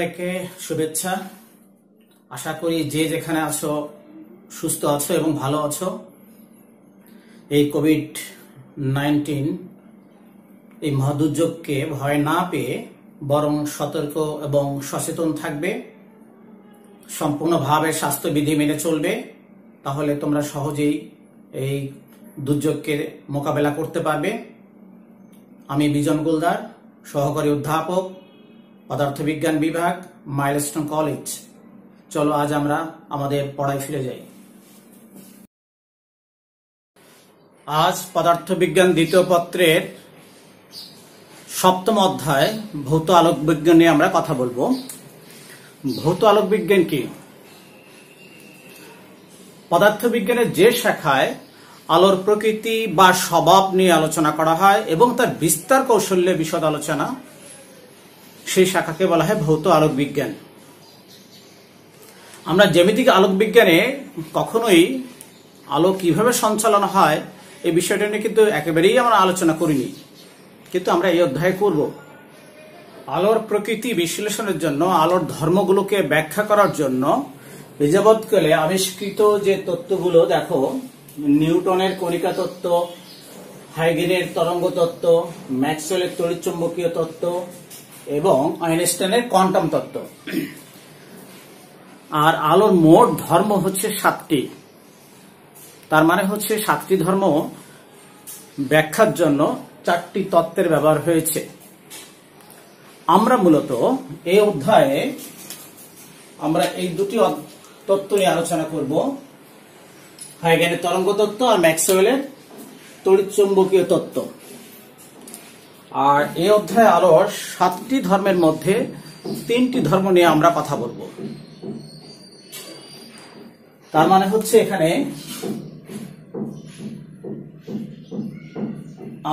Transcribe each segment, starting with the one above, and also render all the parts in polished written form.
সবাইকে শুভেচ্ছা। আশা করি যে যেখানে আছো সুস্থ আছো এবং ভালো আছো। এই কোভিড-19 এই মহাদুর্যোগকে ভয় না পেয়ে বরং সতর্ক এবং সচেতন থাকবে, সম্পূর্ণভাবে স্বাস্থ্যবিধি মেনে চলবে। তাহলে তোমরা সহজেই এই দুর্যোগকে মোকাবেলা করতে পারবে। আমি বিজন গোলদার, সহকারী অধ্যাপক, পদার্থবিজ্ঞান বিভাগ, মাইলস্টোন কলেজ। চলো আজ আমরা আমাদের পড়ায় ফিরে যাই। আজ পদার্থবিজ্ঞান দ্বিতীয় পত্রের 7ম অধ্যায় ভৌত আলোক বিজ্ঞান নিয়ে আমরা কথা বলবো। ভৌত আলোক বিজ্ঞান কি? পদার্থবিজ্ঞানের যে শাখায় আলোর প্রকৃতি বা স্বভাব নিয়ে আলোচনা করা হয় এবং তার বিস্তার কৌশল্যে বিশদ আলোচনা, সেই শাখাকে বলা হয় ভৌত আলোক বিজ্ঞান। আমরা জ্যামিতিক আলোক বিজ্ঞানে কখনোই আলো কিভাবে সঞ্চালন হয় এই বিষয়টা নিয়ে কিন্তু একেবারেই আমরা আলোচনা করিনি, কিন্তু আমরা এই অধ্যায়ে করব। আলোর প্রকৃতি বিশ্লেষণের জন্য, আলোর ধর্মগুলোকে ব্যাখ্যা করার জন্য যাবৎকালে আবিষ্কৃত যে তত্ত্বগুলো দেখো, নিউটনের কণিকা তত্ত্ব, হাইগেনের তরঙ্গ তত্ত্ব, ম্যাক্সওয়েলের তড়িৎচুম্বকীয় তত্ত্ব এবং আইনস্টাইনের কোয়ান্টাম তত্ত্ব। আর আলোর মোট ধর্ম হচ্ছে 7টি। তার মানে হচ্ছে 7টি ধর্ম ব্যাখ্যার জন্য 4টি তত্ত্বের ব্যবহার হয়েছে। আমরা মূলত এই অধ্যায়ে আমরা এই দুটি তত্ত্ব নিয়ে আলোচনা করব, হাইগেনের তরঙ্গ তত্ত্ব আর ম্যাক্সওয়েলের তড়িৎচুম্বকীয় তত্ত্ব। আর এই অধ্যায়ে আলোর 7টি ধর্মের মধ্যে 3টি ধর্ম নিয়ে আমরা কথা বলবো। তার মানে হচ্ছে এখানে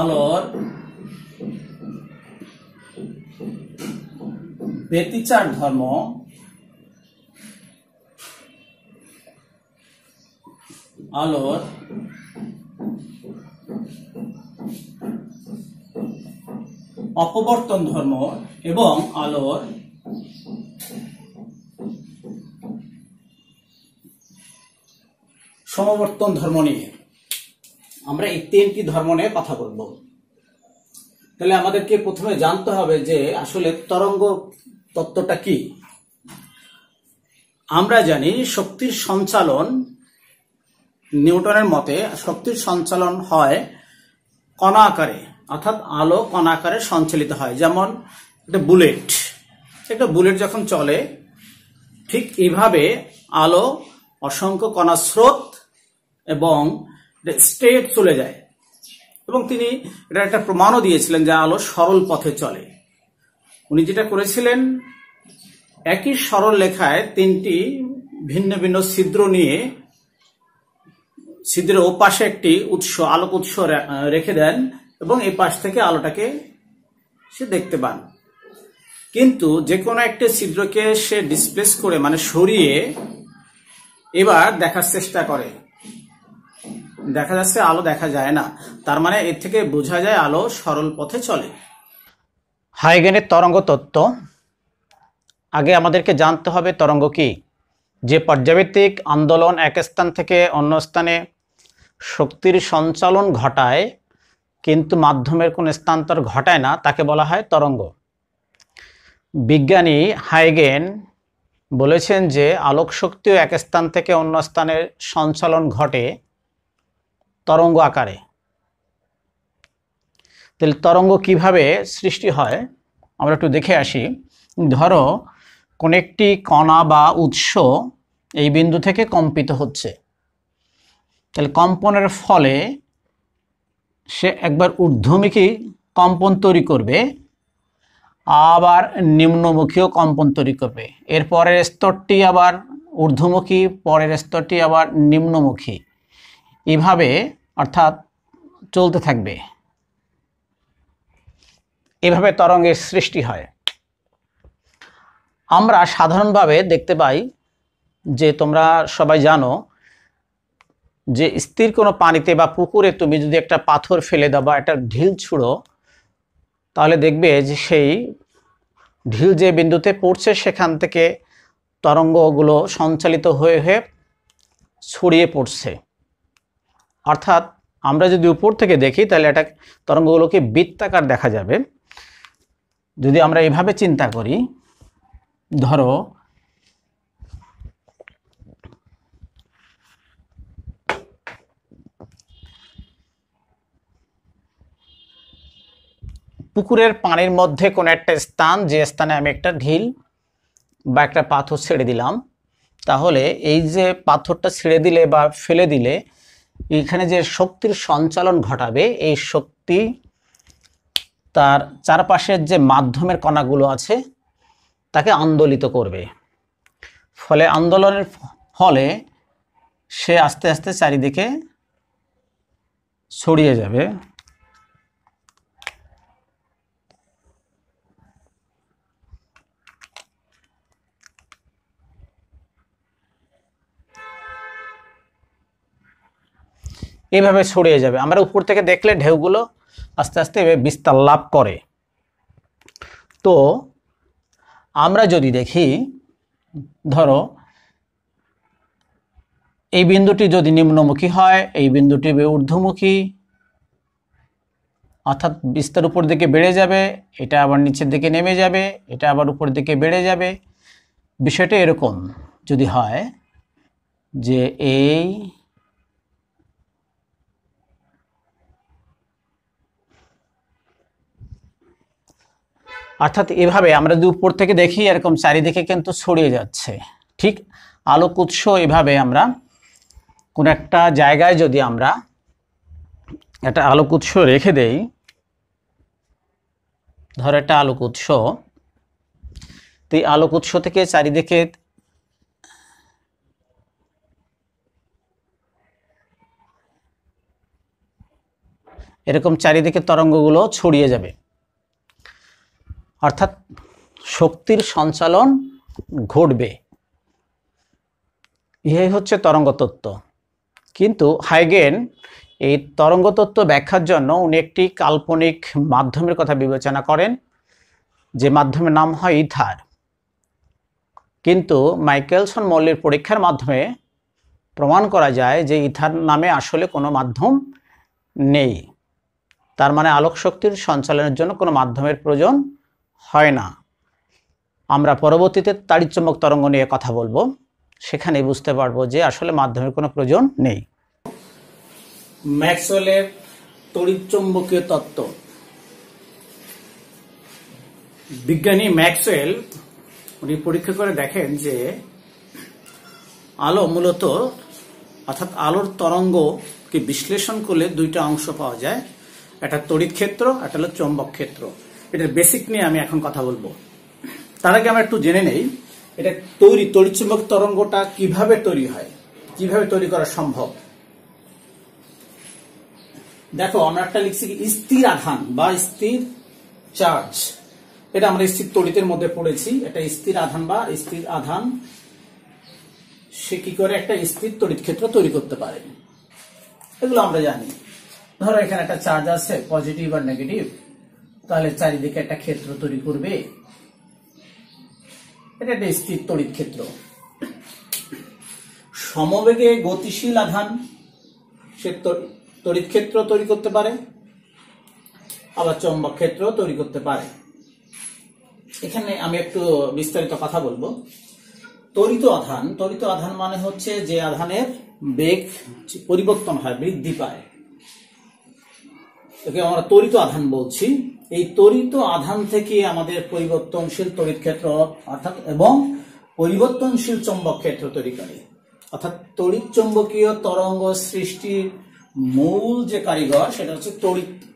আলোর ব্যতিচার ধর্ম, আলোর অপবর্তন ধর্ম এবং আলোর সমবর্তন ধর্ম নিয়ে আমরা এই 3টি ধর্ম নিয়ে কথা বলবো। তাহলে আমাদেরকে প্রথমে জানতে হবে যে আসলে তরঙ্গ তত্ত্বটা কি। আমরা জানি শক্তির সঞ্চালন, নিউটনের মতে শক্তির সঞ্চালন হয় কণা আকারে, অর্থাৎ আলো কণা আকারে সঞ্চালিত হয়। যেমন একটা বুলেট যখন চলে, ঠিক এইভাবে আলো অসংখ্য কণা স্রোত এবং স্ট্রেট চলে যায়। এবং তিনি এটা একটা প্রমাণও দিয়েছিলেন যে আলো সরল পথে চলে। উনি যেটা করেছিলেন, একই সরল রেখায় 3টি ভিন্ন ভিন্ন ছিদ্র নিয়ে ছিদ্রের ওপাশে একটি আলোক উৎস রেখে দেন এবং এই পাশ থেকে আলোটাকে সে দেখতে পান। কিন্তু যে কোনো একটা ছিদ্রকে সে ডিসপ্লেস করে, মানে সরিয়ে এবার দেখার চেষ্টা করে, দেখা যাচ্ছে আলো দেখা যায় না। তার মানে এর থেকে বোঝা যায় আলো সরল পথে চলে। হাইগেনের তরঙ্গ তত্ত্ব। আগে আমাদেরকে জানতে হবে তরঙ্গ কি। যে পর্যাবৃত্তিক আন্দোলন এক স্থান থেকে অন্য স্থানে শক্তির সঞ্চালন ঘটায় কিন্তু মাধ্যমের কোনো স্থানান্তর ঘটায় না, তাকে বলা হয় তরঙ্গ। বিজ্ঞানী হাইগেন বলেছেন যে আলোক শক্তিও এক স্থান থেকে অন্য স্থানে সঞ্চালন ঘটে তরঙ্গ আকারে। তাহলে তরঙ্গ কিভাবে সৃষ্টি হয় আমরা একটু দেখে আসি। ধরো কোন একটি কণা বা উৎস এই বিন্দু থেকে কম্পিত হচ্ছে, তাহলে কম্পনের ফলে সে একবার ঊর্ধ্বমুখী কম্পন তৈরি করবে, আবার নিম্নমুখীও কম্পন তৈরি করবে। এর পরের স্তরটি আবার ঊর্ধ্বমুখী, পরের স্তরটি আবার নিম্নমুখী, এভাবে অর্থাৎ চলতে থাকবে। এভাবে তরঙ্গের সৃষ্টি হয়। আমরা সাধারণভাবে দেখতে পাই যে তোমরা সবাই জানো যে স্থির কোনো পানিতে বা পুকুরে তুমি যদি একটা পাথর ফেলে দাও বা একটা ঢিল ছুঁড়ো, তাহলে দেখবে যে সেই ঢিল যে বিন্দুতে পড়ছে সেখান থেকে তরঙ্গগুলো সঞ্চালিত হয়ে হয়ে ছড়িয়ে পড়ছে। অর্থাৎ আমরা যদি উপর থেকে দেখি তাহলে এটা তরঙ্গগুলোকে বৃত্তাকার দেখা যাবে। যদি আমরা এভাবে চিন্তা করি, ধরো পুকুরের পানির মধ্যে কোনো একটা স্থান, যে স্থানে আমি একটা ঢিল বা একটা পাথর ছেড়ে দিলাম, তাহলে এই যে পাথরটা ছেড়ে দিলে বা ফেলে দিলে এখানে যে শক্তির সঞ্চালন ঘটাবে, এই শক্তি তার চারপাশের যে মাধ্যমের কণাগুলো আছে তাকে আন্দোলিত করবে। ফলে আন্দোলনের ফলে সে আস্তে আস্তে চারিদিকে ছড়িয়ে যাবে। এইভাবে ছড়িয়ে যাবে। আমরা উপর থেকে দেখলে ঢেউগুলো আস্তে আস্তে বিস্তার লাভ করে। তো আমরা যদি দেখি, ধরো এই বিন্দুটি যদি নিম্নমুখী হয়, এই বিন্দুটি ঊর্ধ্বমুখী, অর্থাৎ বিস্তার উপর দিকে বেড়ে যাবে, এটা আবার নিচের দিকে নেমে যাবে, এটা আবার উপর দিকে বেড়ে যাবে। বিষয়টা এরকম যদি হয় যে এই অর্থাৎ এভাবে আমরা যদি উপর থেকে দেখি এরকম চারিদিকে কিন্তু ছড়িয়ে যাচ্ছে। ঠিক আলোক উৎস এভাবে আমরা কোন একটা জায়গায় যদি আমরা একটা আলোক উৎস রেখে দেই, ধরো একটা আলোক উৎস, তো এই আলোক উৎস থেকে চারিদিকে এরকম চারিদিকে তরঙ্গগুলো ছড়িয়ে যাবে। অর্থাৎ শক্তির সঞ্চালন ঘটবে। ইহাই হচ্ছে তরঙ্গ তত্ত্ব। কিন্তু হাইগেন এই তরঙ্গ তত্ত্ব ব্যাখ্যার জন্য উনি একটি কাল্পনিক মাধ্যমের কথা বিবেচনা করেন, যে মাধ্যমের নাম হয় ইথার। কিন্তু মাইকেলসন মৌলির পরীক্ষার মাধ্যমে প্রমাণ করা যায় যে ইথার নামে আসলে কোনো মাধ্যম নেই। তার মানে আলোক শক্তির সঞ্চালনের জন্য কোনো মাধ্যমের প্রয়োজন হয় না। আমরা পরবর্তীতে তাড়িৎচুম্বক তরঙ্গ নিয়ে কথা বলবো, সেখানে বুঝতে পারবো যে আসলে মাধ্যমের কোনো প্রয়োজন নেই। ম্যাক্সওয়েলের তড়িৎচুম্বকীয় তত্ত্ব। বিজ্ঞানী ম্যাক্সওয়েল উনি পরীক্ষা করে দেখেন যে আলো মূলত, অর্থাৎ আলোর তরঙ্গকে বিশ্লেষণ করলে দুইটা অংশ পাওয়া যায়, একটা তড়িৎ ক্ষেত্র, একটা হলো চৌম্বক ক্ষেত্র। এটার বেসিক নিয়ে আমি এখন কথা বলবো। তার আগে আমরা একটু জেনে নেই এটা তড়িৎচুম্বক তরঙ্গটা কিভাবে তৈরি হয়, কিভাবে তৈরি করা সম্ভব। দেখো আমরা একটা লিখছি স্থির আধান বা স্থির চার্জ, এটা আমরা স্থির তড়িতের মধ্যে পড়েছি। এটা স্থির আধান বা স্থির আধান সে কি করে একটা স্থির তড়িৎ ক্ষেত্র তৈরি করতে পারে, এগুলো আমরা জানি। ধরো এখানে একটা চার্জ আছে, পজিটিভ আর নেগেটিভ, তাহলে চারিদিকে একটা ক্ষেত্র তৈরি করবে, এটা একটা স্থির তড়িৎ ক্ষেত্র। সমবেগে গতিশীল আধান সে তড়িৎ ক্ষেত্র তৈরি করতে পারে, আবার চৌম্বক ক্ষেত্র তৈরি করতে পারে। এখানে আমি একটু বিস্তারিত কথা বলবো। ত্বরিত আধান মানে হচ্ছে যে আধানের বেগ পরিবর্তন হয়, বৃদ্ধি পায়, একে আমরা ত্বরিত আধান বলছি। এই ত্বরিত আধান থেকে আমাদের পরিবর্তনশীল তড়িৎ ক্ষেত্র অর্থাৎ এবং পরিবর্তনশীল চৌম্বক ক্ষেত্র তৈরি করে। অর্থাৎ তড়িৎ চৌম্বকীয় তরঙ্গ সৃষ্টির মূল যে কারিগর সেটা হচ্ছে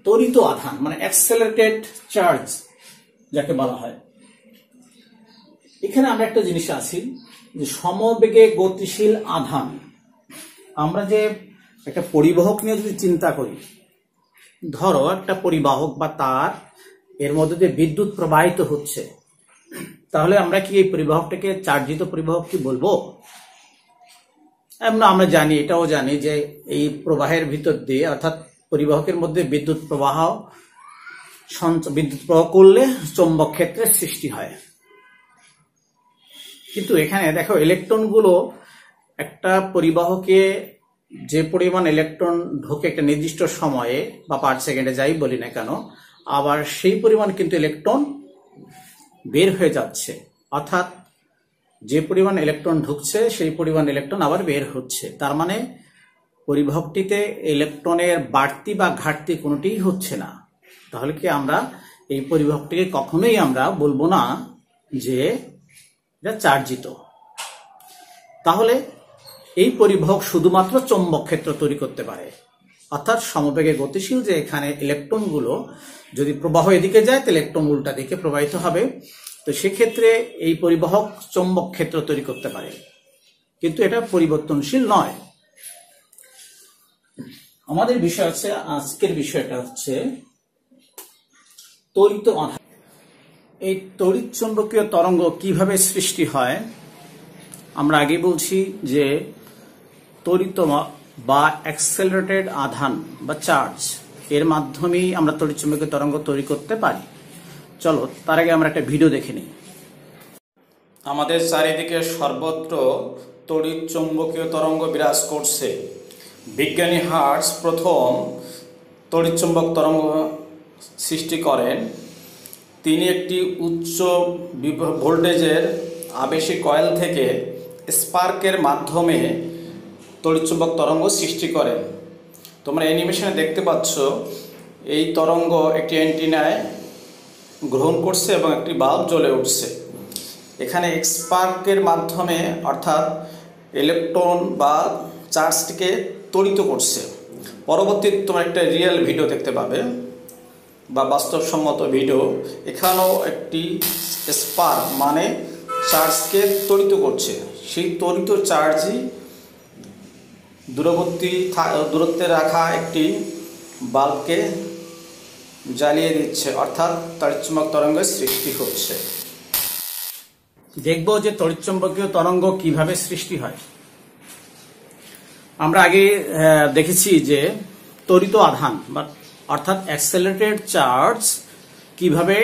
ত্বরিত আধান, মানে অ্যাক্সেলারেটেড চার্জ যাকে বলা হয়। এখানে আমরা একটা জিনিস আছি যে সমবেগে গতিশীল আধান। আমরা যে একটা পরিবাহক নিয়ে যদি চিন্তা করি, ধরো একটা পরিবাহক বা তার, এর মধ্যে দিয়ে বিদ্যুৎ প্রবাহিত হচ্ছে, তাহলে আমরা কি এই পরিবাহকটাকে চার্জিত পরিবাহক কি বলবো? আমরা জানি, এটাও জানি যে এই প্রবাহের ভিতর দিয়ে, অর্থাৎ পরিবাহকের মধ্যে বিদ্যুৎ প্রবাহ করলে চৌম্বক ক্ষেত্রের সৃষ্টি হয়। কিন্তু এখানে দেখো ইলেকট্রনগুলো একটা পরিবাহকে যে পরিমাণ ইলেকট্রন ঢোকে একটা নির্দিষ্ট সময়ে বা পার সেকেন্ডে যাই বলি না কেন, আবার সেই পরিমাণ কিন্তু ইলেকট্রন বের হয়ে যাচ্ছে। অর্থাৎ যে পরিমাণ ইলেকট্রন ঢুকছে সেই পরিমাণ ইলেকট্রন আবার বের হচ্ছে। তার মানে পরিবাহকটিতে ইলেকট্রনের বাড়তি বা ঘাটতি কোনোটিই হচ্ছে না। তাহলে কি আমরা এই পরিবাহকটিকে কখনোই আমরা বলবো না যে এটা চার্জিত। তাহলে এই পরিবাহক শুধুমাত্র চৌম্বক ক্ষেত্র তৈরি করতে পারে, অর্থাৎ সমবেগে গতিশীল, যে এখানে ইলেকট্রনগুলো যদি প্রবাহ এদিকে যায় তাহলে ইলেকট্রন উল্টা দিকে প্রবাহিত হবে। তো সেক্ষেত্রে এই পরিবাহক চৌম্বক ক্ষেত্র তৈরি করতে পারে, কিন্তু এটা পরিবর্তনশীল নয়। আমাদের বিষয় হচ্ছে, আজকের বিষয়টা হচ্ছে তড়িৎ আধান। এই তড়িৎ চুম্বকীয় তরঙ্গ কিভাবে সৃষ্টি হয়? আমরা আগে বলছি যে তড়িৎ বা অ্যাক্সেলারেটেড আধান বা চার্জ এর মাধ্যমেই আমরা তড়িৎ চুম্বকীয় তরঙ্গ তৈরি করতে পারি। চলো তার আগে আমরা একটা ভিডিও দেখে নিই। আমাদের চারিদিকে সর্বত্র তড়িৎ চুম্বকীয় তরঙ্গ বিরাজ করছে। বিজ্ঞানী হার্টজ প্রথম তড়িৎ চুম্বক তরঙ্গ সৃষ্টি করেন। তিনি একটি উচ্চ ভোল্টেজের আবেশী কয়েল থেকে স্পার্কের মাধ্যমে তড়িৎচুম্বক তরঙ্গ সৃষ্টি করেন। তোমরা অ্যানিমেশনে দেখতে পাচ্ছ এই তরঙ্গ একটি অ্যান্টিনায় গ্রহণ করছে এবং একটি বাল্ব জ্বলে উঠছে। এখানে স্পার্কের মাধ্যমে অর্থাৎ ইলেকট্রন বা চার্জটিকে ত্বরিত করছে। পরবর্তীতে তোমরা একটা রিয়েল ভিডিও দেখতে পাবে বা বাস্তবসম্মত ভিডিও। এখানেও একটি স্পার্ক মানে চার্জকে ত্বরিত করছে। সেই ত্বরিত চার্জই দূরত্বে রাখা একটি বাল্বকে জ্বালিয়ে দিচ্ছে, অর্থাৎ তড়িৎচুম্বক তরঙ্গের সৃষ্টি হচ্ছে। দেখব যে তড়িৎচুম্বকীয় তরঙ্গ কিভাবে সৃষ্টি হয়। আমরা আগে দেখেছি যে ত্বরিত আধান বা অর্থাৎ অ্যাক্সেলারেটেড চার্জ কিভাবে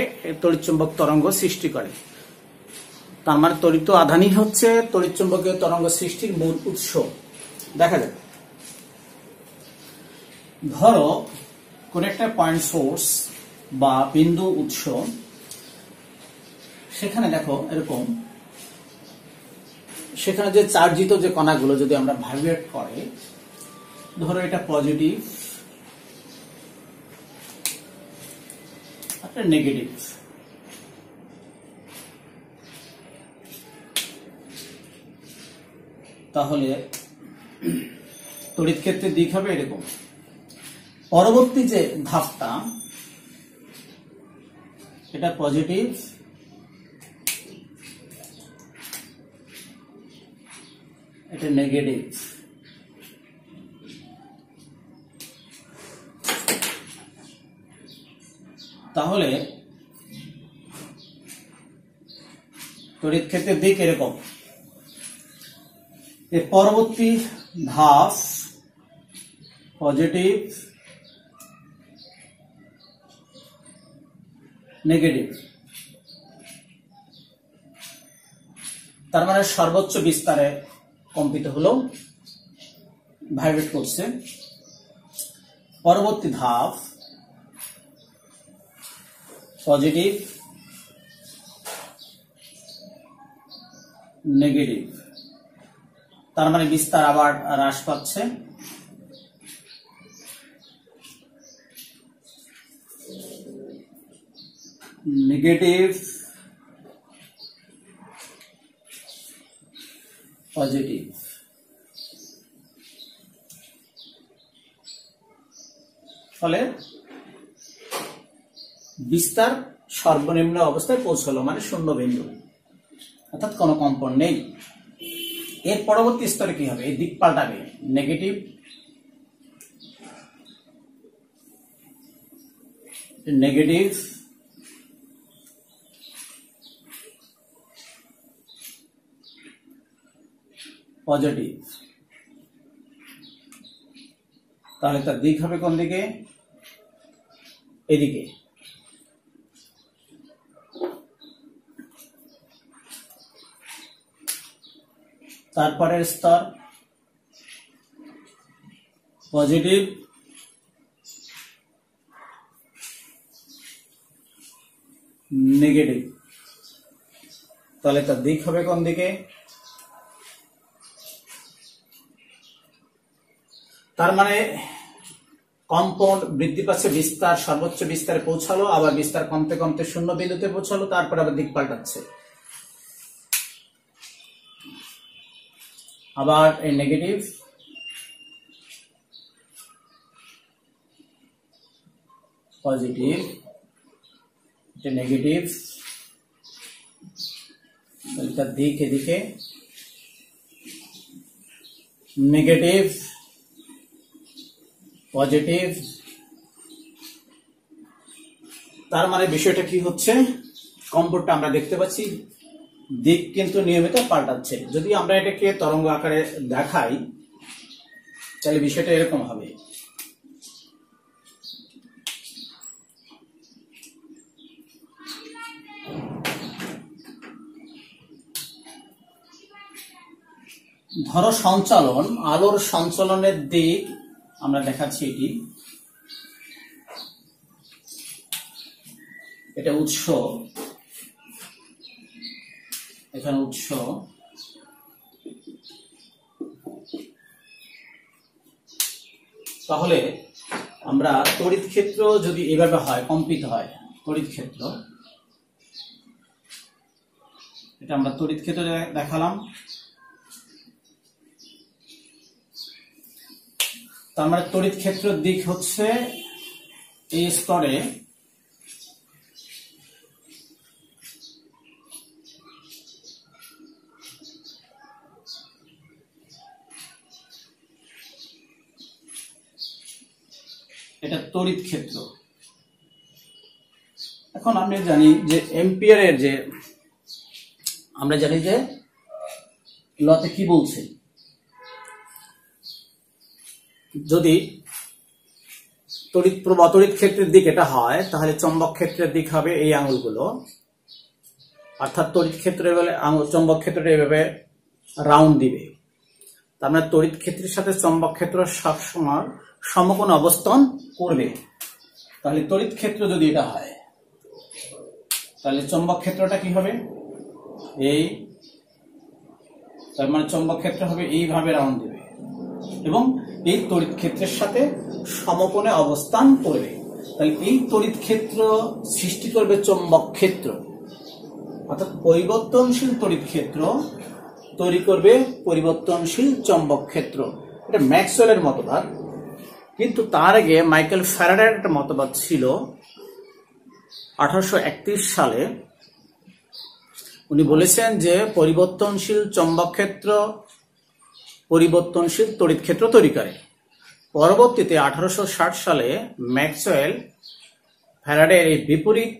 তড়িৎচুম্বক তরঙ্গ সৃষ্টি করে। তার মানে ত্বরিত আধানই হচ্ছে তড়িৎচুম্বকীয় তরঙ্গ সৃষ্টির মূল উৎস। দেখা যাক, ধরো কোন একটা পয়েন্ট সোর্স বা বিন্দু উৎস, সেখানে দেখো এরকম, সেখানে যে চার্জিত যে কণাগুলো যদি আমরা ভাইব্রেট করে, ধরো এটা পজিটিভ, একটা নেগেটিভ, তাহলে তড়িৎ ক্ষেত্রের দিক হবে এরকম। পরবর্তী যে ধাপটা, এটা পজিটিভ, এটা নেগেটিভ। তাহলে তড়িৎ ক্ষেত্রের দিক এরকম। এর পরবর্তী ধাপ পজিটিভ, নেগেটিভ। তার মানে সর্বোচ্চ বিস্তারে কম্পিত হলো, ভাইব্রেট করছে। পরবর্তী ধাপ পজিটিভ, নেগেটিভ। তার মানে বিস্তার আবার হ্রাস পাচ্ছে। Negative, positive. ফলে বিস্তার সর্বনিম্ন অবস্থায় পৌঁছলো, মানে শূন্য বিন্দু, অর্থাৎ কোনো কম্পন নেই। এর পরবর্তী স্তরে কি হবে? এই দিক পাল্টাবে, নেগেটিভ, নেগেটিভ, পজিটিভ। তাহলে তার দিক হবে কোন দিকে? এদিকে। তারপরের স্তর পজিটিভ, নেগেটিভ। তাহলে তার দিক হবে কোন দিকে? তার মানে কম্পাউন্ড বৃদ্ধি পাচ্ছে, বিস্তার সর্বোচ্চ বিস্তারে পৌঁছালো, আবার বিস্তার কমতে কমতে শূন্য বিন্দুতে পৌঁছালো, তারপর আবার দিক পাল্টাচ্ছে। আবার এই নেগেটিভ, পজিটিভ, এটা নেগেটিভ, তার দিক এদিকে, নেগেটিভ, পজিটিভ। তার মানে বিষয়টা কি হচ্ছে? কম্পাউন্ডটা আমরা দেখতে পাচ্ছি দিক কিন্তু নিয়মিত পাল্টাচ্ছে। যদি আমরা এটাকে তরঙ্গ আকারে দেখাই তাহলে বিষয়টা এরকম হবে। ধরো সঞ্চালন, আলোর সঞ্চালনের দিক আমরা দেখাচ্ছি, এটা উৎস, এখানে উৎস, তাহলে আমরা তড়িৎ ক্ষেত্র যদি এভাবে হয়, কম্পিত হয় তড়িৎ ক্ষেত্র, এটা আমরা তড়িৎ ক্ষেত্র দেখালাম। তার মানে তড়িৎ ক্ষেত্রের দিক হচ্ছে এই স্তরে এটা তড়িৎ ক্ষেত্র। এখন আমরা জানি যে এম্পিয়ারের যে আমরা জানি যে লতে কি বলছে, যদি তড়িৎ প্রবাহ তড়িৎ ক্ষেত্রের দিক এটা হয় তাহলে চৌম্বক ক্ষেত্রের দিক হবে এই আঙুলগুলো, অর্থাৎ তড়িৎ ক্ষেত্রে বলে চৌম্বক ক্ষেত্রটা এভাবে রাউন্ড দিবে। তার মানে তড়িৎ ক্ষেত্রের সাথে চৌম্বক ক্ষেত্র সবসময় সমকোণ অবস্থান করবে। তাহলে তড়িৎ ক্ষেত্র যদি এটা হয় তাহলে চৌম্বক ক্ষেত্রটা কি হবে? এই, তার মানে চৌম্বক ক্ষেত্র হবে এইভাবে রাউন্ড দিবে এবং এই তড়িৎ ক্ষেত্রের সাথে সমকোণে অবস্থান করবে। তাহলে এই তড়িৎ ক্ষেত্র সৃষ্টি করবে চৌম্বক ক্ষেত্র, অর্থাৎ পরিবর্তনশীল তড়িৎ ক্ষেত্র তৈরি করবে পরিবর্তনশীল চৌম্বক ক্ষেত্র। এটা ম্যাক্সওয়েলের মতবাদ। কিন্তু তার আগে মাইকেল ফ্যারাডের একটা মতবাদ ছিল। 1831 সালে উনি বলেছেন যে পরিবর্তনশীল চৌম্বক ক্ষেত্র পরিবর্তনশীল তড়িৎ ক্ষেত্র তৈরি করে। পরবর্তীতে 1860 সালে ম্যাক্সওয়েল ফ্যারাডের এই বিপরীত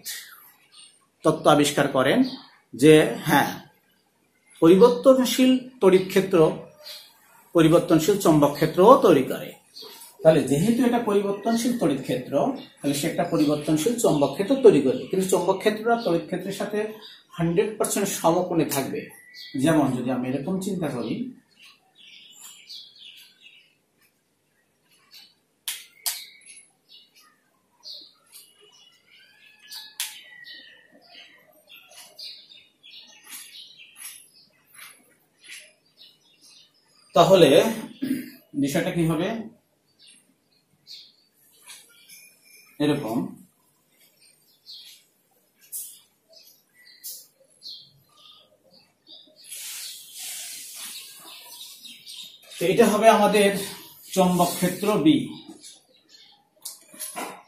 তত্ত্ব আবিষ্কার করেন যে হ্যাঁ, পরিবর্তনশীল তড়িৎ ক্ষেত্র পরিবর্তনশীল চৌম্বক ক্ষেত্রও তৈরি করে। তাহলে যেহেতু এটা পরিবর্তনশীল তড়িৎ ক্ষেত্র, তাহলে সে একটা পরিবর্তনশীল চৌম্বক ক্ষেত্র তৈরি করবে। কিন্তু চৌম্বক ক্ষেত্রটা তড়িৎ ক্ষেত্রের সাথে 100% সমকোণে থাকবে। যেমন যদি আমি এরকম চিন্তা করি, তাহলে বিষয়টা কি হবে? এরকম এটা হবে আমাদের চৌম্বক ক্ষেত্র বি,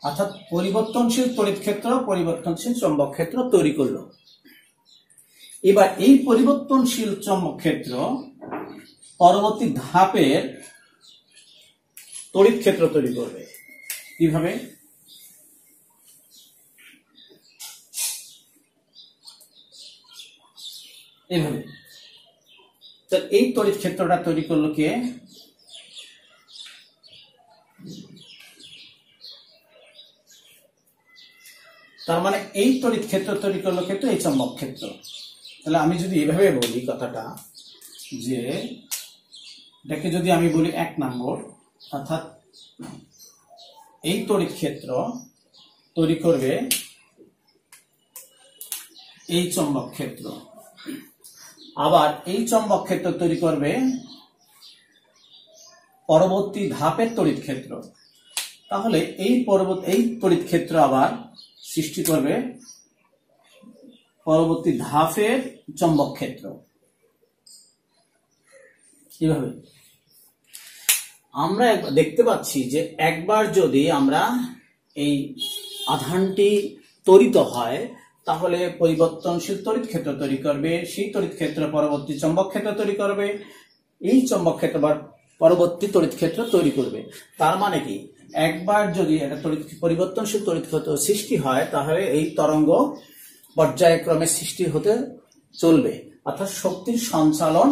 অর্থাৎ পরিবর্তনশীল তড়িৎ ক্ষেত্র পরিবর্তনশীল চৌম্বক ক্ষেত্র তৈরি করলো। এবার এই পরিবর্তনশীল চৌম্বক ক্ষেত্র পরবর্তী ধাপের তড়িৎ ক্ষেত্র তৈরি করবে। কিভাবে? এইভাবে। এই তড়িৎ ক্ষেত্রটা তৈরি করলো কে? তার মানে এই তড়িৎ ক্ষেত্র তৈরি করলো কিন্তু এই চৌম্বক ক্ষেত্র। তাহলে আমি যদি এভাবে বলি কথাটা যে এটাকে যদি আমি বলি 1 নম্বর, অর্থাৎ এই তড়িৎ ক্ষেত্র তৈরি করবে এই চৌম্বক ক্ষেত্র, আবার এই চৌম্বক ক্ষেত্র তৈরি করবে পরবর্তী ধাপের তড়িৎ ক্ষেত্র। তাহলে এই তড়িৎ ক্ষেত্র আবার সৃষ্টি করবে পরবর্তী ধাপের চৌম্বক ক্ষেত্র। কিভাবে আমরা দেখতে পাচ্ছি যে একবার যদি আমরা এই আধানটি ত্বরিত হয় তাহলে পরিবর্তনশীল তড়িৎ ক্ষেত্র তৈরি করবে, সেই তড়িৎ ক্ষেত্র পরবর্তী চৌম্বক ক্ষেত্র তৈরি করবে, এই চৌম্বক ক্ষেত্র পরবর্তী তড়িৎ ক্ষেত্র তৈরি করবে। তার মানে কি, একবার যদি একটা পরিবর্তনশীল তড়িৎ ক্ষেত্র সৃষ্টি হয় তাহলে এই তরঙ্গ পর্যায়ক্রমে সৃষ্টি হতে চলবে, অর্থাৎ শক্তির সঞ্চালন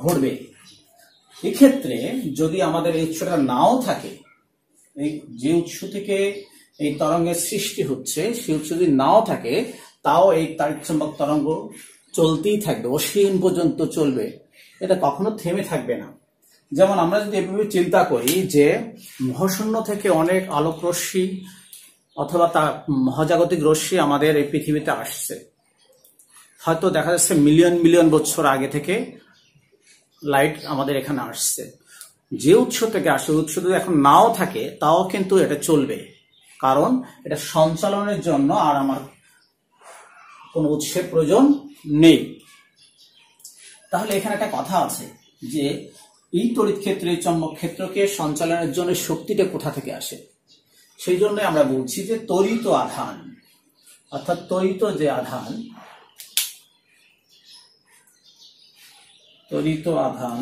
ঘটবে। এক্ষেত্রে যদি আমাদের এই উৎসটা নাও থাকে, এই যে উৎস থেকে এই তরঙ্গের সৃষ্টি হচ্ছে সেই উৎস যদি নাও থাকে, তাও এই তাড়িৎচুম্বক তরঙ্গ চলতেই থাকবে, অসীম পর্যন্ত চলবে, এটা কখনো থেমে থাকবে না। যেমন আমরা যদি এভাবে চিন্তা করি যে মহাশূন্য থেকে অনেক আলোক রশ্মি অথবা তা মহাজাগতিক রশ্মি আমাদের এই পৃথিবীতে আসছে, হয়তো দেখা যাচ্ছে মিলিয়ন মিলিয়ন বছর আগে থেকে লাইট আমাদের এখানে আসছে। যে উৎস থেকে আসে উৎস যদি এখন নাও থাকে তাও কিন্তু এটা চলবে, কারণ এটা সঞ্চালনের জন্য আর আমার কোনো উৎসের প্রয়োজন নেই। তাহলে এখানে একটা কথা আছে যে এই তড়িৎ ক্ষেত্রে এই চৌম্বক ক্ষেত্রকে সঞ্চালনের জন্য শক্তিটা কোথা থেকে আসে। সেই জন্য আমরা বলছি যে ত্বরিত আধান, অর্থাৎ ত্বরিত যে আধান, ত্বরিত আধান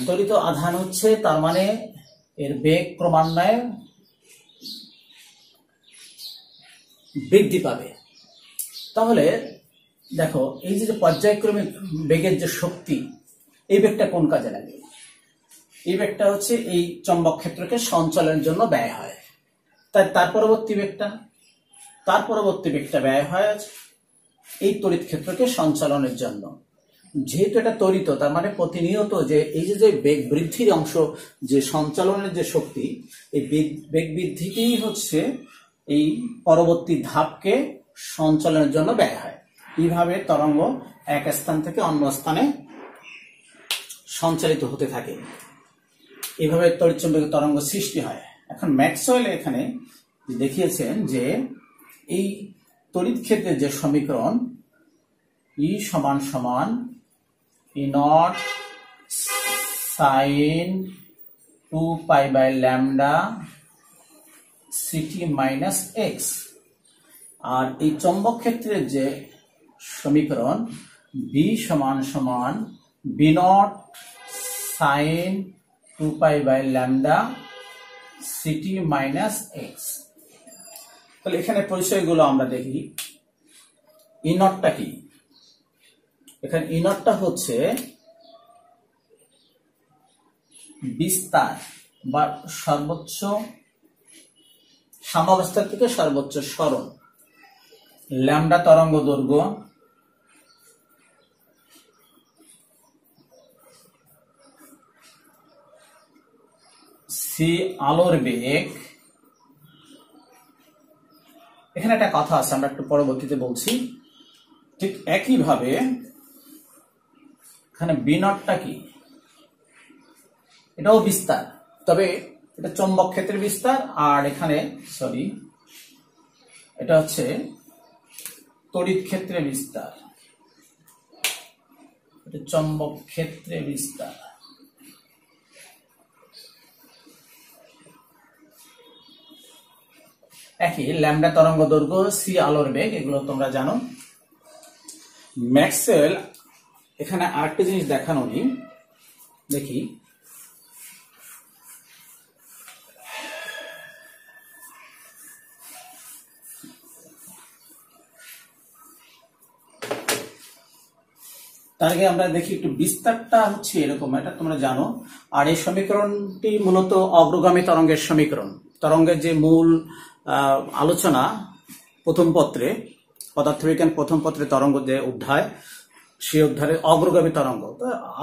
ত্বরিত আধান হচ্ছে, তার মানে এর বেগ ক্রমান্বয়ে বৃদ্ধি পাবে। তাহলে দেখো এই যে পর্যায়ক্রমিক বেগের যে শক্তি, এই বেগটা কোন কাজে লাগে? এই বেগটা হচ্ছে এই চৌম্বক ক্ষেত্রকে সঞ্চালনের জন্য ব্যয় হয়। তার পরবর্তী বেগটা ব্যয় হয় এই তড়িৎ ক্ষেত্রকে সঞ্চালনের জন্য। যেহেতু এটা ত্বরিত, তার মানে প্রতিনিয়ত যে এই যে বেগ বৃদ্ধির অংশ, যে সঞ্চালনের যে শক্তি, এই বেগ বৃদ্ধিতেই হচ্ছে এই পরবর্তী ধাপকে সঞ্চালনের জন্য ব্যয় হয়। এইভাবে তরঙ্গ এক স্থান থেকে অন্য স্থানে সঞ্চালিত হতে থাকে, এইভাবে তড়িৎচুম্বকীয় তরঙ্গ সৃষ্টি হয়। এখন ম্যাক্সওয়েল এখানে দেখিয়েছেন যে এই তড়িৎ ক্ষেত্রের যে সমীকরণ E সমান E naught sine 2 pi by lambda c t minus x, আর এই চৌম্বক ক্ষেত্রের যে সমীকরণ B সমান B naught sine 2 pi by lambda c t minus x. তাহলে এখানে পরিচয়গুলো আমরা দেখি। ই নটটা কি? এখানে ই নটটা হচ্ছে বিস্তার বা সর্বোচ্চ সাম্যাবস্থা থেকে সর্বোচ্চ সরণ। ল্যামডা তরঙ্গ দৈর্ঘ্য, সি আলোর বেগ। এখানে একটা কথা আছে, আমরা একটু পরবর্তীতে বলছি। ঠিক একইভাবে এখানে বি নটটা কি? এটাও বিস্তার, তবে এটা চৌম্বক ক্ষেত্রের বিস্তার, আর এখানে এটা হচ্ছে তড়িৎ ক্ষেত্রে বিস্তার, এটা চৌম্বক ক্ষেত্রে বিস্তার। একই ল্যামডা তরঙ্গ দৈর্ঘ্য, সি আলোর বেগ, এগুলো তোমরা জানো। ম্যাক্সওয়েল এখানে আরেকটা জিনিস দেখানো নি, দেখি। তার আগে আমরা দেখি একটু বিস্তারটা হচ্ছে এরকম, এটা তোমরা জানো। আর এই সমীকরণটি মূলত অগ্রগামী তরঙ্গের সমীকরণ। তরঙ্গের যে মূল আলোচনা প্রথম পত্রে, পদার্থবিজ্ঞান প্রথম পত্রে তরঙ্গ যে অধ্যায়, সেই অধ্যায়ের অগ্রগামী তরঙ্গ।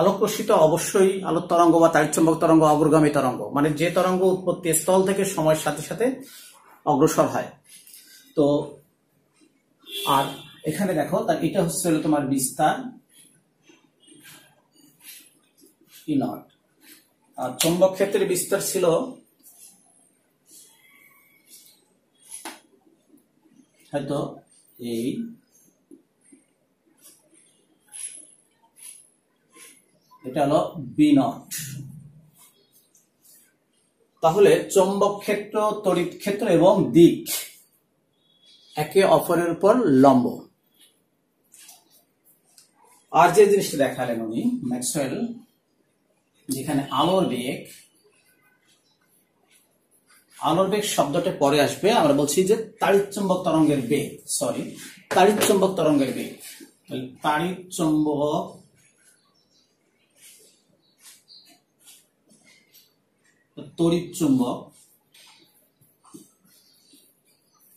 আলোক রশ্মি তো অবশ্যই আলোক তরঙ্গ বা তাড়িৎচুম্বক তরঙ্গ অগ্রগামী তরঙ্গ, মানে যে তরঙ্গ উৎপত্তি স্থল থেকে সময়ের সাথে সাথে অগ্রসর হয়। তো আর এখানে দেখো, তার এটা হচ্ছে তোমার বিস্তার ই নট, আর চৌম্বক ক্ষেত্রের বিস্তার ছিল হয়তো এই, এটা হলো বি নট। তাহলে চৌম্বক ক্ষেত্র, তড়িৎ ক্ষেত্র এবং দিক একে অপরের উপর লম্ব। আর যে জিনিসটা দেখালেন উনি ম্যাক্সওয়েল, যেখানে আলোর বেগ, আলোর বেগ শব্দটা পরে আসবে, আমরা বলছি যে তাড়িৎচুম্বক তরঙ্গের বেগ, সরি তাড়িৎচুম্বক তরঙ্গের বেগ, তাড়িৎচুম্বক তড়িৎচুম্বক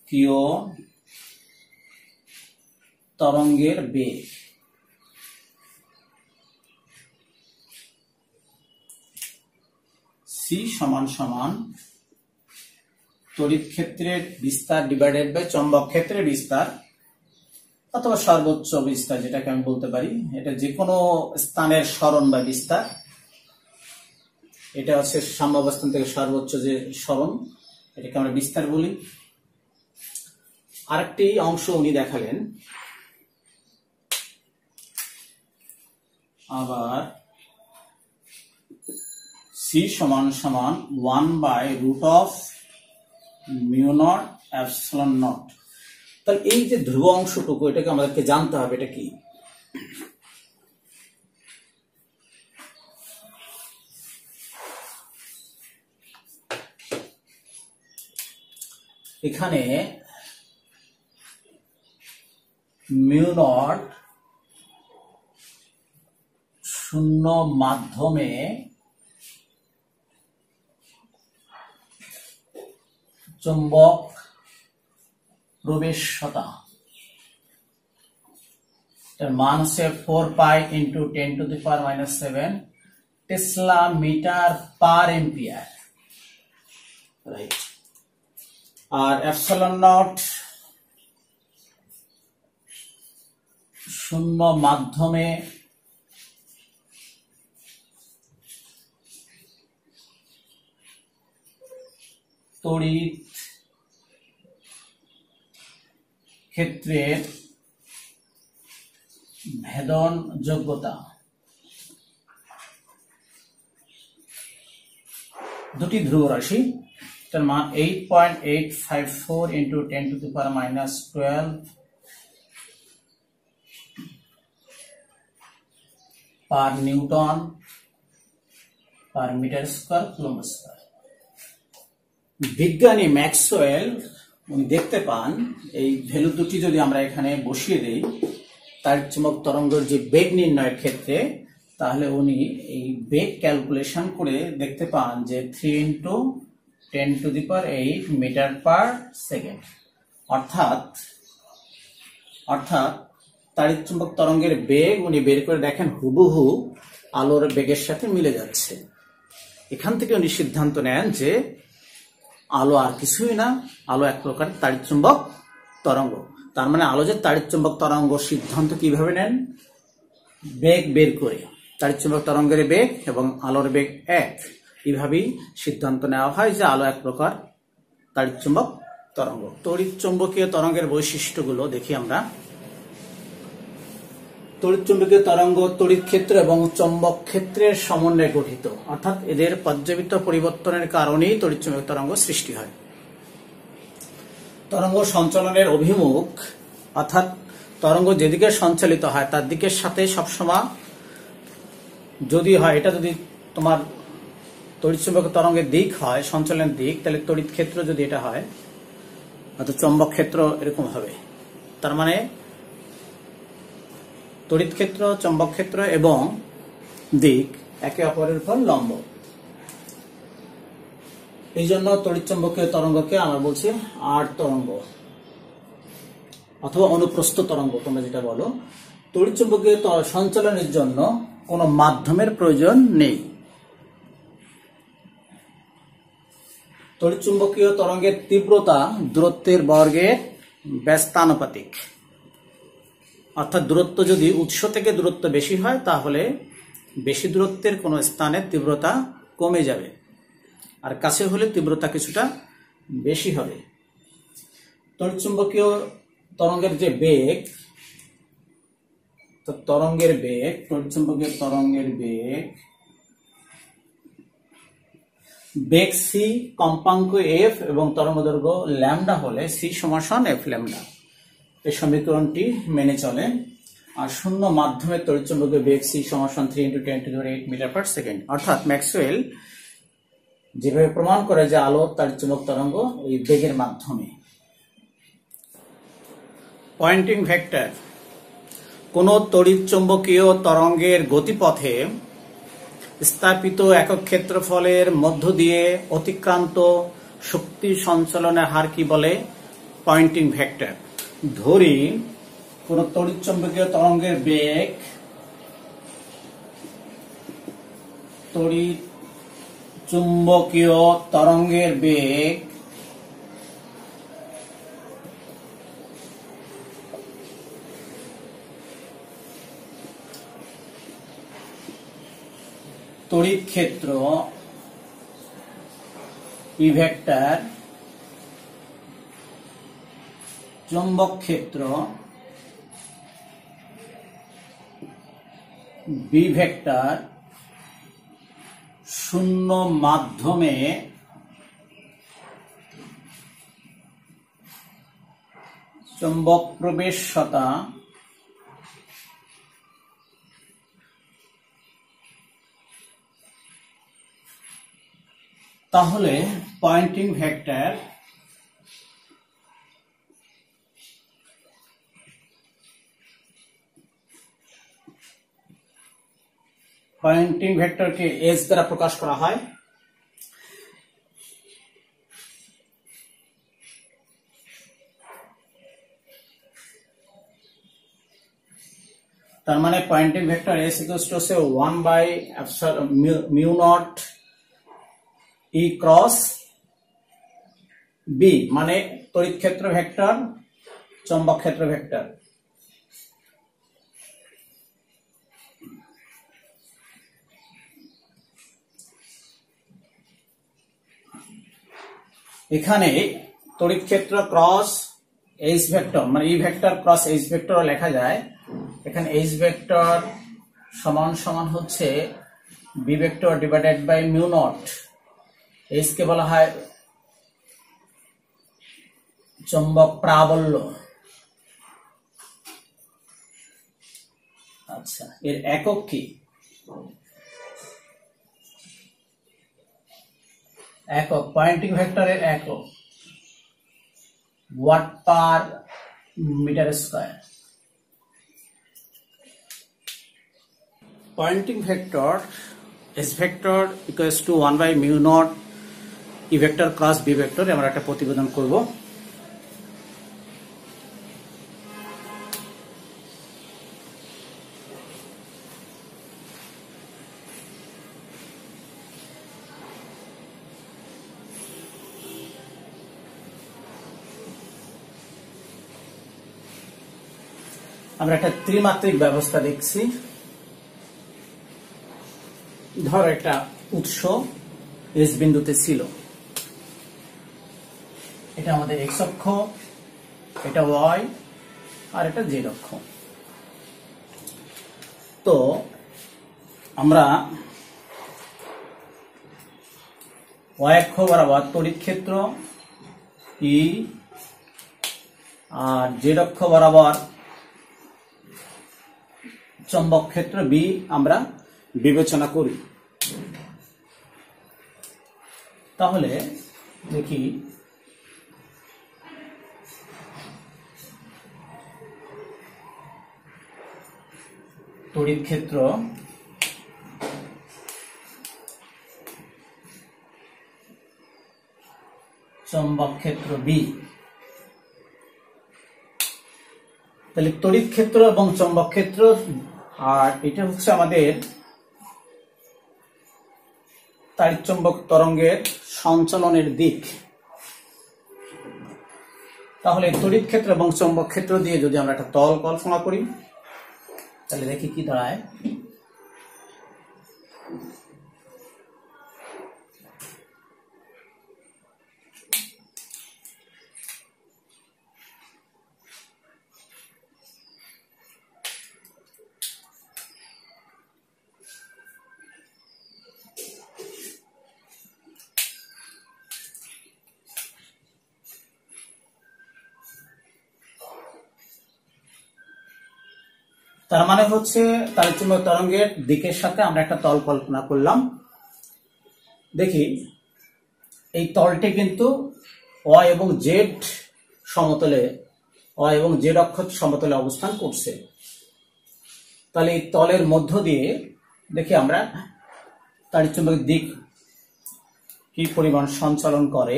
কিয় তরঙ্গের বেগ। সি সমান সমান তড়িৎ ক্ষেত্রের বিস্তার ডিভাইডেড বাই চৌম্বক ক্ষেত্রের বিস্তার, অথবা সর্বোচ্চ বিস্তার, যেটাকে আমি বলতে পারি। এটা যে কোনো স্থানের সরণ বা বিস্তার। এটা হচ্ছে সাম্যাবস্থান থেকে সর্বোচ্চ যে সরণ, এটাকে আমরা বিস্তার বলি। আরেকটি অংশ উনি দেখালেন, আবার সি সমান সমান 1/√μ0ε0। তাহলে এই যে ধ্রুব অংশটুকু, এটাকে আমাদেরকে জানতে হবে এটা কি। এখানে μ0 শূন্য মাধ্যমে চুম্বক প্রবেশ্যতা, এর মান হচ্ছে 4 pi into 10⁻⁻7 tesla metre per ampere, right. আর ε0 শূন্য মাধ্যমে তড়িৎ ক্ষেত্রের ভেদন যোগ্যতা। দুটি ধ্রুব রাশি, তার মান 8.854 into 10⁻⁻12 per newton per metre square coulomb square. বিজ্ঞানী ম্যাক্সওয়েল উনি দেখতে পান, এই ভ্যালু দুটি যদি আমরা এখানে বসিয়ে দেই তাড়িৎচুম্বক তরঙ্গের যে বেগ নির্ণয়ের ক্ষেত্রে, তাহলে উনি এই বেগ ক্যালকুলেশন করে দেখতে পান যে 3 ইন্টু 10⁸ মিটার পার সেকেন্ড। অর্থাৎ তাড়িৎচুম্বক তরঙ্গের বেগ উনি বের করে দেখেন হুবহু আলোর বেগের সাথে মিলে যাচ্ছে। এখান থেকে উনি সিদ্ধান্ত নেন যে আলো আর কিছুই না, আলো এক প্রকার তাড়িৎচুম্বক তরঙ্গ। তার মানে আলো যে তাড়িৎচুম্বক তরঙ্গ, সিদ্ধান্ত কিভাবে নেন? বেগ বের করে। তাড়িৎচুম্বক তরঙ্গের বেগ এবং আলোর বেগ এক, এইভাবেই সিদ্ধান্ত নেওয়া হয় যে আলো এক প্রকার তাড়িৎচুম্বক তরঙ্গ। তড়িৎচুম্বকীয় তরঙ্গের বৈশিষ্ট্যগুলো দেখি আমরা। তড়িৎচুম্বকীয় তরঙ্গ তড়িৎ ক্ষেত্র এবং চৌম্বক ক্ষেত্রের সমন্বয়ে গঠিত, অর্থাৎ এদের পর্যাবৃত্ত পরিবর্তনের কারণেই তড়িৎচুম্বকীয় তরঙ্গ সৃষ্টি হয়। তরঙ্গ সঞ্চালনের অভিমুখ, অর্থাৎ তরঙ্গ যেদিকে সঞ্চালিত হয় তার দিকের সাথে সবসময় যদি হয়, এটা যদি তোমার তড়িৎচুম্বকীয় তরঙ্গের দিক হয়, সঞ্চালনের দিক, তাহলে তড়িৎ ক্ষেত্র যদি এটা হয়, অর্থাৎ চৌম্বক ক্ষেত্র এরকম হবে। তার মানে তড়িৎ ক্ষেত্র, চৌম্বক ক্ষেত্র এবং দিক একে অপরের উপর লম্ব। এই জন্য তড়িৎচুম্বকীয় তরঙ্গকে আমরা বলছি আর তরঙ্গ অথবা অনুপ্রস্থ তরঙ্গ, তোমরা যেটা বলো। তড়িৎচুম্বকীয় সঞ্চালনের জন্য কোনো মাধ্যমের প্রয়োজন নেই। তড়িৎচুম্বকীয় তরঙ্গের তীব্রতা দূরত্বের বর্গের ব্যস্তানুপাতিক, অর্থাৎ দূরত্ব যদি উৎস থেকে দূরত্ব বেশি হয় তাহলে বেশি দূরত্বের কোনো স্থানের তীব্রতা কমে যাবে, আর কাছে হলে তীব্রতা কিছুটা বেশি হবে। তড়িৎচুম্বকীয় তরঙ্গের যে বেগ, তো তরঙ্গের বেগ, তড়িৎচুম্বকীয় তরঙ্গের বেগ সি, কম্পাঙ্ক এফ এবং তরঙ্গদৈর্ঘ্য ল্যামডা হলে সি সমান এফ ল্যামডা, এই সমীকরণটি মেনে চলে। আর শূন্য মাধ্যমের তড়িৎচুম্বকীয় বেগ সি সমান 3 × 10⁸ মিটার পার সেকেন্ড। অর্থাৎ ম্যাক্সওয়েল যেভাবে প্রমাণ করে যে আলো তড়িৎচুম্বক তরঙ্গ এই বেগের মাধ্যমে। পয়েন্টিং ভেক্টর কোন তড়িৎচুম্বকীয় তরঙ্গের গতিপথে স্থাপিত একক ক্ষেত্রফলের মধ্য দিয়ে অতিক্রান্ত শক্তি সঞ্চালনের হার কি বলে? Poynting vector. ধরি কোন তড়িৎচুম্বকীয় তরঙ্গের বেগ, তড়িৎচুম্বকীয় তরঙ্গের বেগ তড়িৎ ক্ষেত্র ই ভেক্টর, চুম্বক ক্ষেত্র বি ভেক্টর, শূন্য মাধ্যমে চুম্বক প্রবেশ্যতা তাহলে পয়েন্টিং ভেক্টর কে এস দ্বারা প্রকাশ করা হয়। তার মানে Poynting vector S equals to 1/μ0 E cross B, মানে তড়িৎ ক্ষেত্র ভেক্টর, চৌম্বক ক্ষেত্র ভেক্টর। এখানে তড়িৎ ক্ষেত্র ক্রস এইচ ভেক্টর, মানে E vector cross H vector লেখা যায়। এখানে এইচ ভেক্টর সমান সমান হচ্ছে B vector divided by μ0। H কে বলা হয় চৌম্বক প্রাবল্য। আচ্ছা, এর একক কি? একক পয়েন্টিং ভেক্টরের একক watt per metre square. Poynting vector S vector equals to 1/μ0 E vector cross B vector আমরা একটা প্রতিবেদন করব। আমরা একটা ত্রিমাত্রিক ব্যবস্থা দেখছি। ধর একটা উৎস এস বিন্দুতে ছিল, এটা আমাদের এক্স অক্ষ, এটা ওয়াই, আর এটা জেড অক্ষ। তো আমরা ওয়াই অক্ষ বরাবর তড়িৎ ক্ষেত্র ই আর জেড অক্ষ বরাবর চৌম্বক ক্ষেত্র বি আমরা বিবেচনা করি। তাহলে দেখি তড়িৎ ক্ষেত্র চৌম্বক ক্ষেত্র বি। তাহলে তড়িৎ ক্ষেত্র এবং চৌম্বক ক্ষেত্র, আর এটা হচ্ছে আমাদের তাড়িৎচুম্বক তরঙ্গের সঞ্চালনের দিক। তাহলে তড়িৎ ক্ষেত্র এবং চৌম্বক ক্ষেত্র দিয়ে যদি আমরা একটা তল কল্পনা করি তাহলে দেখি কি দাঁড়ায়। তার মানে হচ্ছে তাড়িৎচুম্বক তরঙ্গের দিকের সাথে আমরা একটা তল কল্পনা করলাম। দেখি এই তলটি কিন্তু অ এবং জেড সমতলে, অ এবং জেড অক্ষ সমতলে অবস্থান করছে। তাহলে এই তলের মধ্য দিয়ে দেখি আমরা তাড়িৎচুম্বকের দিক কি পরিমাণ সঞ্চালন করে।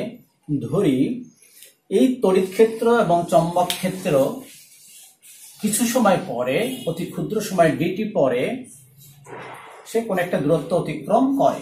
ধরি এই তড়িৎ ক্ষেত্র এবং চৌম্বক ক্ষেত্র কিছু সময় পরে, অতি ক্ষুদ্র সময় ডিটি পরে সে কোন একটা দূরত্ব অতিক্রম করে।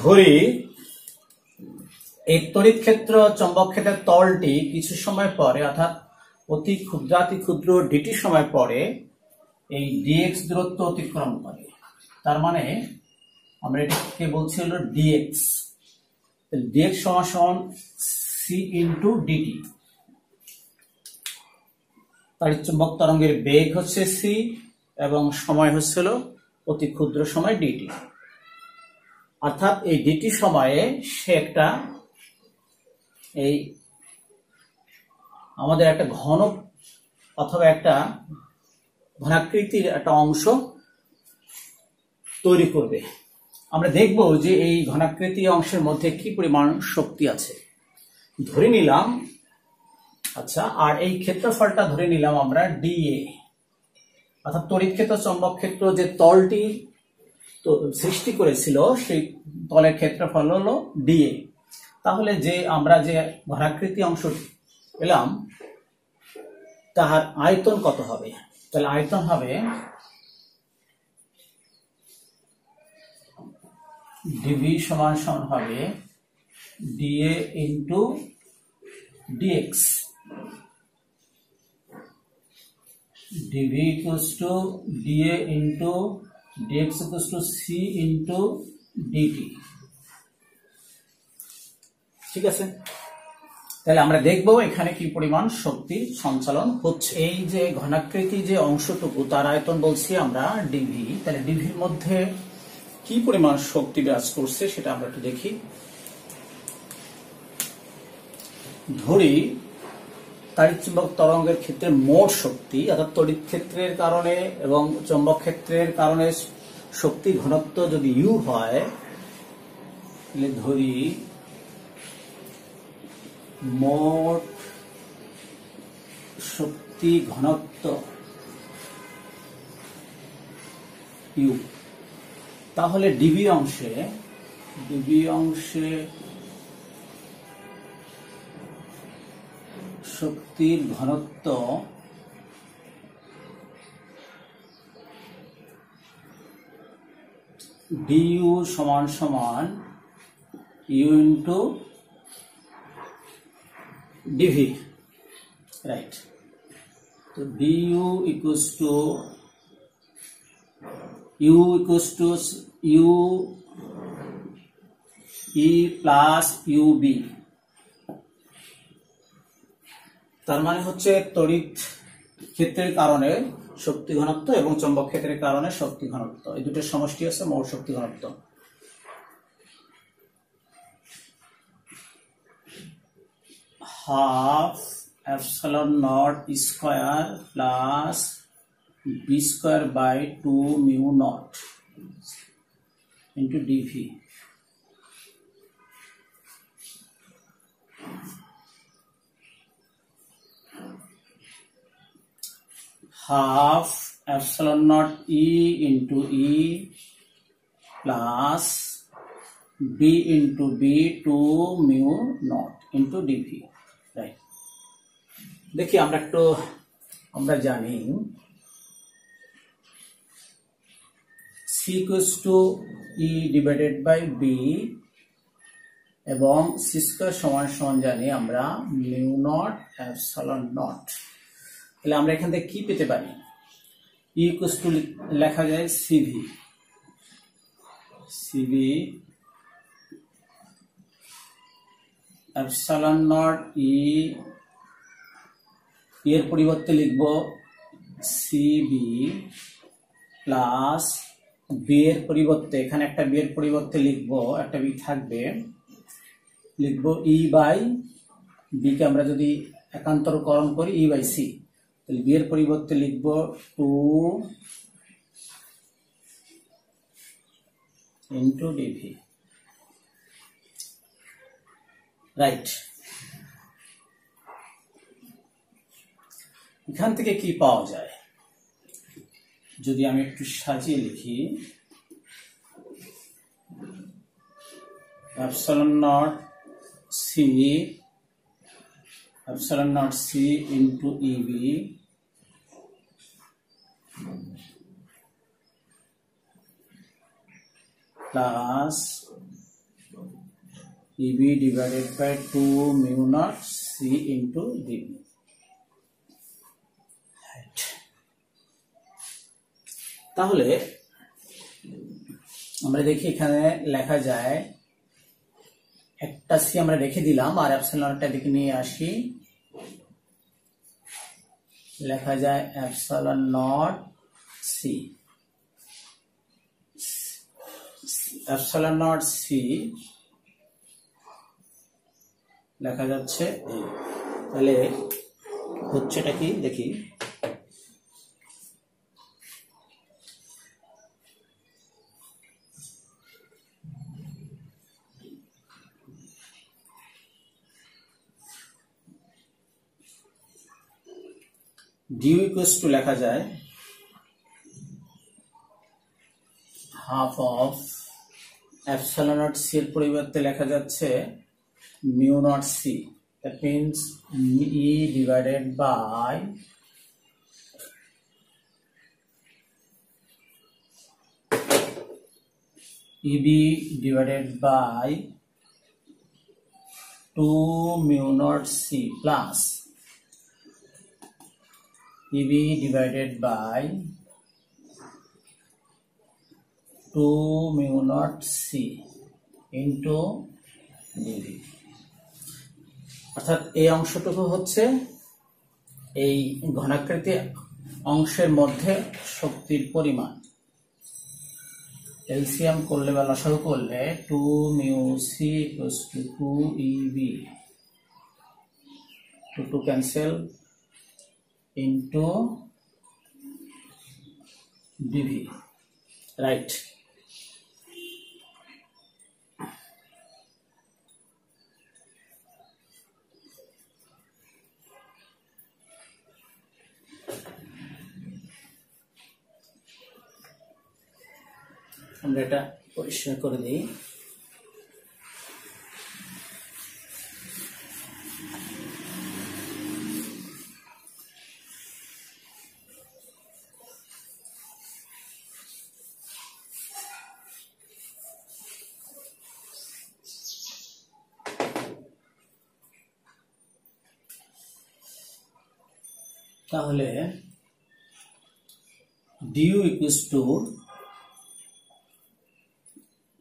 ধরি এই তড়িৎ ক্ষেত্র চৌম্বক ক্ষেত্রের তলটি কিছু সময় পরে, অর্থাৎ অতি ক্ষুদ্রাতি ক্ষুদ্র ডিটি সময় পরে এই ডিএক্স দূরত্ব অতিক্রম করে। তার মানে আমরা এটাকে বলছি হলো ডিএক্স। ডিএক্স সমান সমান সি ইন্টু ডিটি। তাড়িৎচুম্বক তরঙ্গের বেগ হচ্ছে সি এবং সময় হচ্ছিল অতি ক্ষুদ্র সময় ডিটি। অর্থাৎ এই ডিটি সময়ে সে একটা, এই আমাদের একটা ঘন অথবা একটা ঘনাকৃতির একটা অংশ তৈরি করবে। আমরা দেখব যে এই ঘনাকৃতি অংশের মধ্যে কি পরিমাণ শক্তি আছে। ধরে নিলাম, আচ্ছা, আর এই ক্ষেত্রফলটা ধরে নিলাম আমরা ডিএ, অর্থাৎ তড়িৎ ক্ষেত্র চৌম্বক ক্ষেত্র যে তলটি সৃষ্টি করেছিল সেই তলের ক্ষেত্রফল হলো ডিএ। তাহলে যে আমরা যে ঘনাকৃতি অংশ পেলাম তাহার আয়তন কত হবে? তাহলে আয়তন হবে ডিভি সমান সমান হবে dA into dx. DV equals to dA into dx equals to C into dt. ঠিক আছে, তাহলে আমরা দেখবো এখানে কি পরিমাণ শক্তি সঞ্চালন হচ্ছে। এই যে ঘনাকৃতি যে অংশটুকু তার আয়তন বলছি আমরা ডিভি। তাহলে ডিভির মধ্যে কি পরিমাণ শক্তি বিরাজ করছে সেটা আমরা একটু দেখি। ধরি তাড়িৎচুম্বক তরঙ্গের ক্ষেত্রে মোট শক্তি, অর্থাৎ তড়িৎ ক্ষেত্রের কারণে এবং চৌম্বক ক্ষেত্রের কারণে শক্তি ঘনত্ব যদি ইউ হয়, তাহলে ধরি মোট শক্তি ঘনত্ব ইউ। তাহলে ডিবি অংশে শক্তির ঘনত্ব ডিইউ সমান সমান ইউ ইন্টু ডিভি, রাইট। তো dU equals to U equals to U E plus UB. তার মানে হচ্ছে তড়িৎ ক্ষেত্রের কারণে শক্তি ঘনত্ব এবং চৌম্বক ক্ষেত্রের কারণে শক্তি ঘনত্ব, এই দুটোর সমষ্টি হচ্ছে মোট শক্তি ঘনত্ব। Half epsilon naught square plus B square by 2 mu naught into dV. Half epsilon naught E into E plus B into B 2 mu naught into dV. Right, দেখি আমরা জানি C equals to E divided by B এবং C square সমান সমান জানি আমরা mu not epsilon not. তাহলে আমরা এখান থেকে কি পেতে পারি? ই ইকুয়ালস টু লেখা যায় সিভি, সিভি এপসাইলন নট ই এর পরিবর্তে লিখব সিবি প্লাস বি এর পরিবর্তে, এখানে একটা বি এর পরিবর্তে লিখব, একটা বি থাকবে, লিখব ই বাই বি কে আমরা যদি একান্তরকরণ করি ই বাই সি, তাহলে বি এর পরিবর্তে লিখব 2 ইন্টু ডিভি। রাইট, এখান থেকে কি পাওয়া যায়? যদি আমি একটু সাজিয়ে লিখি, epsilon naught c into E B plus E B divided by 2 mu naught c into d B. তাহলে আমরা দেখি এখানে লেখা যায় একটা সি আমরা রেখে দিলাম আর এপসাইলনটা দিকে নিয়ে আসি, লেখা যায় epsilon naught C, epsilon naught C লেখা যাচ্ছে। তাহলে হচ্ছেটা কি দেখি, ডিউ ইকুয়ালস টু লেখা যায় half of epsilon naught c এর পরিবর্তে লেখা যাচ্ছে mu naught c, that means E divided by E B divided by 2 mu naught c plus EB divided by 2 mu naught C into dV। অর্থাৎ এই অংশটুকু হচ্ছে এই ঘনাকৃতি অংশের মধ্যে শক্তির পরিমাণ। এলসিএম করলে বা লসাগু করলে 2 mu C equals to 2 EB, 2 cancel into dV, right? আমরা এটা পরিষ্কার করে দিই। তাহলে du equals to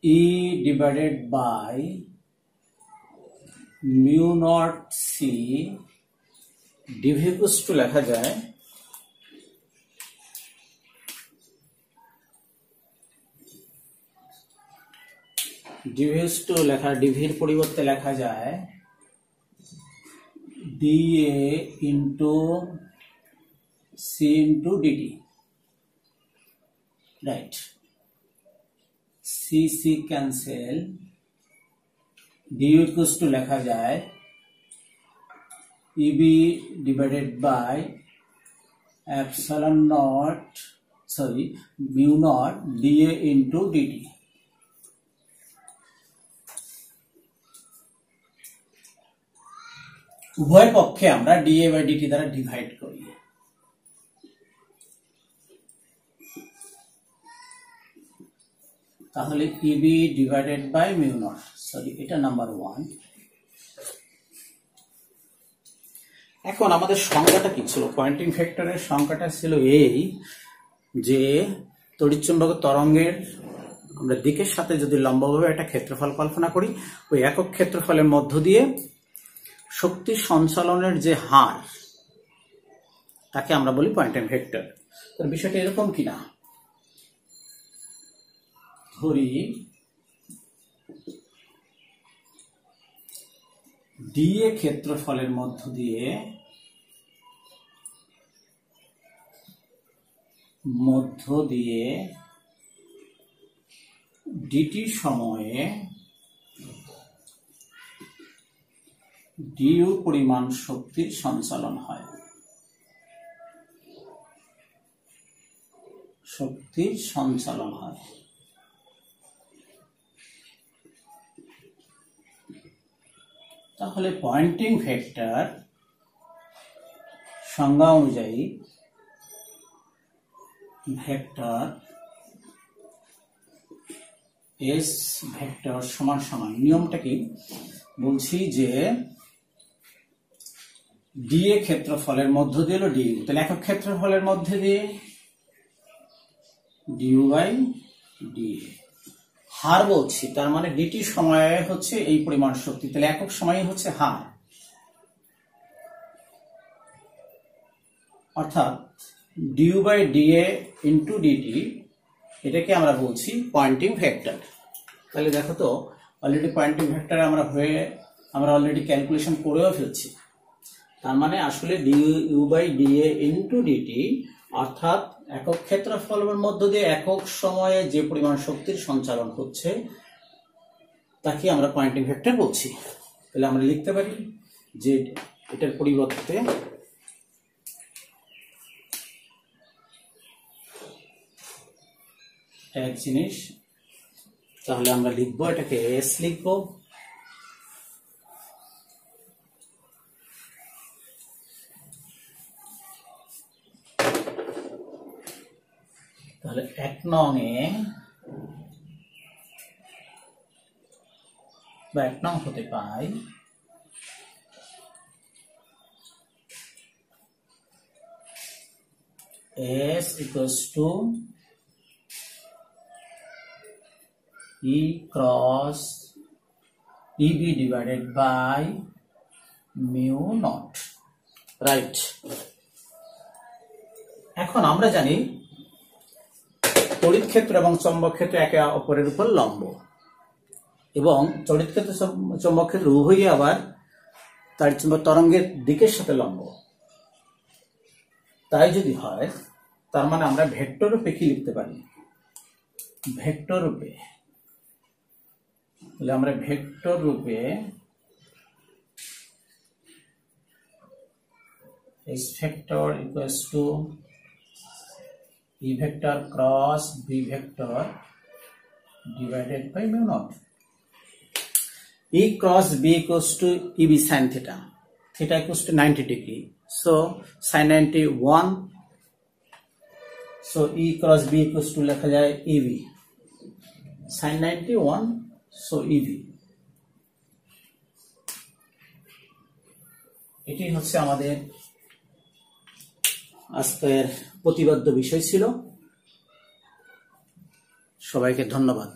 E divided by mu naught C, dv equals to লেখা যায় dv equals to লেখা dv এর পরিবর্তে লেখা যায় dA into C into dt, right? C cancel, du equals to লেখা যায় EB divided by epsilon naught, sorry, mu naught dA into dt. উভয় পক্ষে আমরা dA by dt দ্বারা ডিভাইড করি। তাহলে EB divided by mu naught, sorry, এটা number 1। এখন আমাদের সংখ্যাটা কি ছিল? পয়েন্টিং ভেক্টরের সংখ্যাটা ছিল এই যে তড়িৎচুম্বক তরঙ্গের আমরা দিকের সাথে যদি লম্বভাবে একটা ক্ষেত্রফল কল্পনা করি, ওই একক ক্ষেত্রফলের মধ্য দিয়ে শক্তি সঞ্চালনের যে হার তাকে আমরা বলি পয়েন্টিং ভেক্টর। তার বিষয়টা এরকম কিনা, ধরি dA ক্ষেত্রফলের মধ্য দিয়ে dt সময়ে du পরিমাণ শক্তির সঞ্চালন হয়, তাহলে পয়েন্টিং ভেক্টর সংজ্ঞা অনুযায়ী ভেক্টর S ভেক্টর সমান সমান, নিয়মটা কি বলছি যে dA ক্ষেত্রফলের মধ্য দিয়ে হলো du, তাহলে একক ক্ষেত্রফলের মধ্যে দিয়ে du by dA, হার বলছি তার মানে dt সময়ে হচ্ছে এই পরিমাণ শক্তি, তাহলে একক সময়ে হচ্ছে হার, অর্থাৎ du by dA into dt, এটাকে আমরা বলছি পয়েন্টিং ভেক্টর। তাহলে দেখো তো অলরেডি পয়েন্টিং ভেক্টর আমরা অলরেডি ক্যালকুলেশন করেও ফেলছি। তার মানে আসলে du by dA into dt অর্থাৎ একক ক্ষেত্রফলের মধ্য দিয়ে একক সময়ে যে পরিমাণ শক্তির সঞ্চালন হচ্ছে তাকে আমরা পয়েন্টিং ভেক্টর বলছি। তাহলে আমরা লিখতে পারি যে এটার পরিবর্তে এক জিনিস, তাহলে আমরা লিখবো এটাকে S লিখবো, তাহলে 1 নং এ বা 1 নং হতে পাই S equals to E cross EB divided by mu naught, right? এখন আমরা জানি তড়িৎ ক্ষেত্র এবং চৌম্বক ক্ষেত্র একে অপরের উপর লম্ব, এবং তড়িৎ ক্ষেত্র চৌম্বক ক্ষেত্র উভয়ই আবার তাড়িৎচুম্বক তরঙ্গের দিকের সাথে লম্ব। তাই যদি হয় তার মানে আমরা ভেক্টর রূপে কি লিখতে পারি? ভেক্টর রূপে, তাহলে আমরা ভেক্টর রূপে S vector equals to E vector cross B vector divided by mu naught. E cross B equals to EB sin theta. Theta equals to 90 degree. So sin 91. So E cross B equals to লেখা যায় EB. Sin 91. So EB. এটি হচ্ছে আমাদের আজকের প্রতিপাদ্য বিষয় ছিল। সবাইকে ধন্যবাদ।